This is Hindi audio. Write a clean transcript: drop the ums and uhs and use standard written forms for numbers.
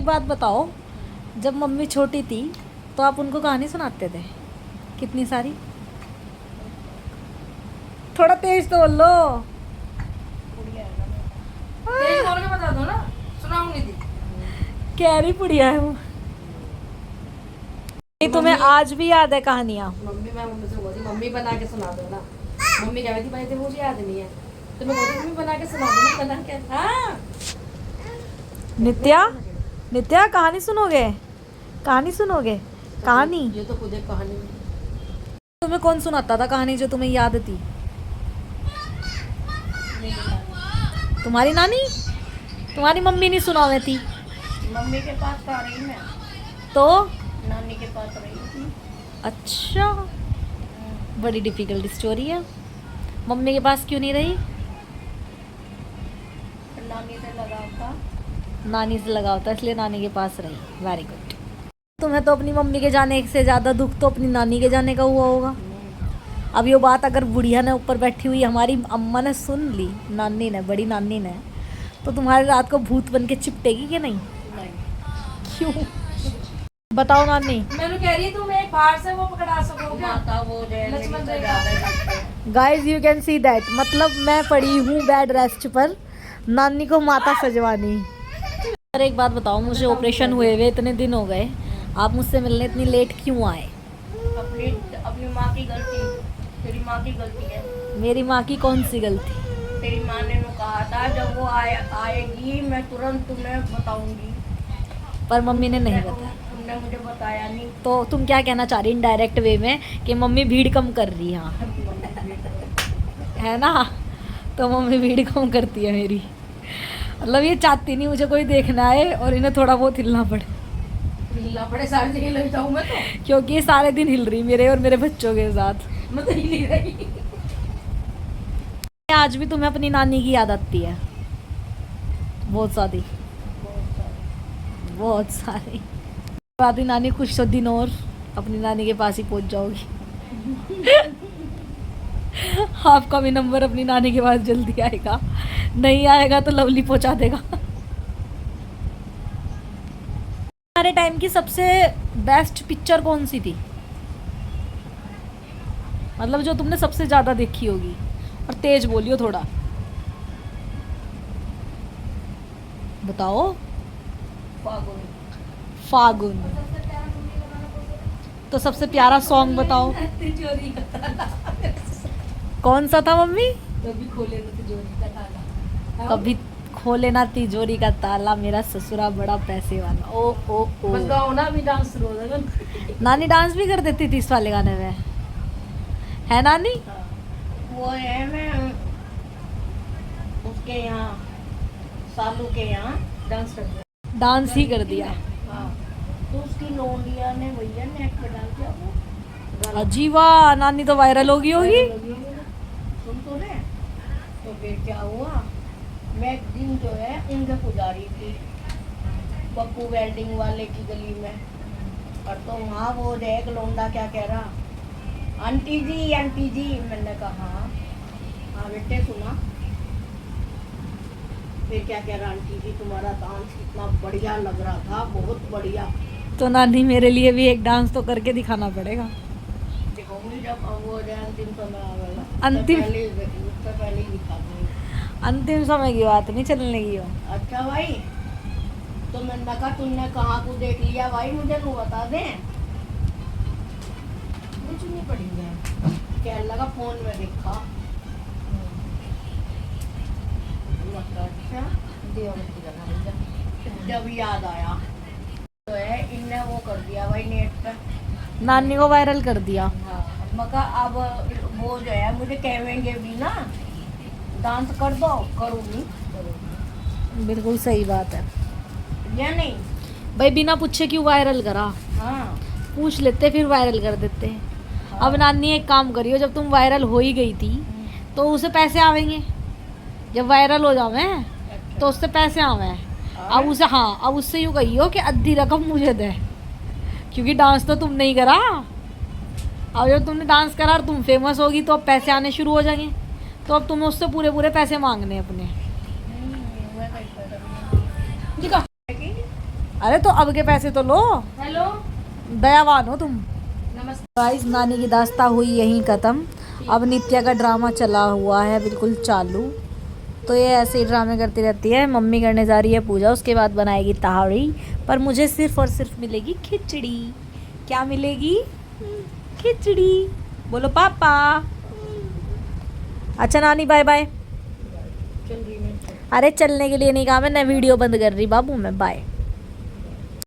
बात बताओ, जब मम्मी छोटी थी तो आप उनको कहानी सुनाते थे कितनी सारी? थोड़ा तेज तो बोल लो। तेज बोल के बता दो ना, सुनाऊंगी थी। कह रही बुढ़िया है वो। तुम्हें आज भी याद है कहानियाँ? मम्मी से बोली मम्मी बना के सुना दो ना। मम्मी कह रही थी भाई मुझे याद नहीं है, तो मैं बोली मम्मी बना के सुना दो ना। बना के हाँ। नित्या कहानी सुनोगे? कहानी सुनोगे? कहानी ये तो खुद एक कहानी है। तुम्हें कौन सुनाता था कहानी जो तुम्हें याद थी? तुम्हारी नानी? तुम्हारी मम्मी नहीं सुनावे थी? मम्मी के पास तो आ रही मैं, तो नानी के पास रही थी। अच्छा, बड़ी डिफिकल्ट स्टोरी है। मम्मी के पास क्यों नहीं रही? नानी से लगाव था। नानी से लगाव था इसलिए नानी के पास रही। Very good. तुम्हें तो अपनी मम्मी के जाने से ज़्यादा दुख तो अपनी नानी के जाने का हुआ होगा। अब ये बात अगर बुढ़िया ने ऊपर बैठी हुई हमारी अम्मा ने सुन ली, नानी ने, बड़ी नानी ने, तो तुम्हारी रात को भूत बन के चिपटेगी कि नहीं? क्यों बताओ नानी। मैंने कह रही तुम एक बाहर से वो पकड़ा सकोगे माता वो Lakshman rekha. Guys you can see that, मतलब मैं पड़ी हूँ बेड रेस्ट पर, नानी को माता सजवानी। और एक बात बताओ, मुझे ऑपरेशन हुए हुए इतने दिन हो गए, आप मुझसे मिलने इतनी लेट क्यों आए? अपनी अपनी माँ की गलती, तेरी माँ की गलती है। मेरी माँ की कौन सी गलती? तेरी माँ ने कहा था जब वो आएगी मैं तुरंत तुम्हें बताऊंगी, पर मम्मी ने नहीं बताया। तुमने मुझे बताया नहीं। तो तुम क्या कहना चाह रही इनडायरेक्ट वे में कि मम्मी भीड़ कम कर रही है? है ना? तो मम्मी भीड़ कम करती है मेरी, मतलब ये चाहती नहीं मुझे कोई देखना है और इन्हें थोड़ा बहुत हिलना पड़े सारे दिन हिल जाऊं मैं तो, क्योंकि ये सारे दिन हिल रही मेरे और मेरे बच्चों के साथ। मैं तो हिल ही रही। आज भी तुम्हें अपनी नानी की याद आती है? बहुत सारी, बहुत सारी। बात ही नानी कुछ दिन और अपनी नानी के पास ही पहुंच जाओगी। आपका भी नंबर अपनी नानी के पास जल्दी आएगा, नहीं आएगा तो लवली पहुंचा देगा। हमारे टाइम की सबसे बेस्ट पिक्चर कौन सी थी? मतलब जो तुमने सबसे ज्यादा देखी होगी, और तेज बोलियो थोड़ा, बताओ। फागुन। तो सबसे प्यारा सॉन्ग बताओ। कौन सा था मम्मी? कभी खोले ना तिजोरी का ताला, मेरा ससुरा बड़ा पैसे वाला। ओ ओ ओ, बस गाओ ना, अभी डांस शुरू हो जाएगा। नानी डांस भी कर देती थी इस वाले गाने में, है नानी? वो है मैं उसके यहाँ सालू के यहाँ डांस कर दिया। डांस ही कर दिया। हाँ, तो उसकी लोंडिया ने भैया नेट पे डाल दिया वो। अजीबा, नानी तो वायरल होगी होगी। सुन तो ले। तो फिर क्या हुआ, मैं एक दिन जो है उनके पुजारी थी पप्पू वेल्डिंग वाले की गली में, और तो वहाँ वो एक लोंडा क्या कह रहा, आंटी जी। मैंने कहा हाँ बेटे सुना। फिर क्या कह रहा, आंटी जी तुम्हारा डांस कितना बढ़िया लग रहा था, बहुत बढ़िया। तो नानी मेरे लिए भी एक डांस तो करके दिखाना पड़ेगा। दिखाऊंगी जब वो अंतिम समय आवेगा। अंतिम, उससे पहले ही दिखा दूंगी। अंतिम समय की बात नहीं, चलने की हो। अच्छा भाई, तो मैंने कहा तुमने कहाँ को देख लिया भाई, मुझे तो बता दे। कुछ नहीं पड़ी है, क्या लगा फोन में देखा। अच्छा, जब याद आया तो है इनने वो कर दिया भाई नेट पे, नानी को वायरल कर दिया। हाँ, मगर अब वो जो है मुझे कहेंगे भी ना डांस कर दो, करूँगी। बिल्कुल सही बात है या नहीं भाई, बिना पूछे क्यों वायरल करा? हाँ, पूछ लेते फिर वायरल कर देते। अब नानी एक काम करियो, जब तुम वायरल हो ही गई थी तो उसे पैसे आवेंगे। जब वायरल हो जावे तो उससे पैसे आवे। अब उसे, हाँ, अब उससे यूँ कहियो कि आधी रकम मुझे दे, क्योंकि डांस तो तुम नहीं करा। अब जब तुमने डांस करा और तुम फेमस होगी तो अब पैसे आने शुरू हो जाएंगे, तो अब तुम्हें उससे पूरे पूरे पैसे मांगने अपने। अरे तो अब के पैसे तो लो, हेलो दयावान हो तुम। नमस्ते। गाइस नानी की दास्ता हुई यहीं ख़त्म। अब नित्या का ड्रामा चला हुआ है बिल्कुल चालू। तो ये ऐसे ही ड्रामे करती रहती है। मम्मी करने जा रही है पूजा, उसके बाद बनाएगी ताहरी। पर मुझे सिर्फ और सिर्फ मिलेगी खिचड़ी। क्या मिलेगी? खिचड़ी। बोलो पापा। अच्छा नानी बाय बाय। चल रही मैं। अरे चलने के लिए नहीं कहा, मैं वीडियो बंद कर रही बाबू, मैं बाय।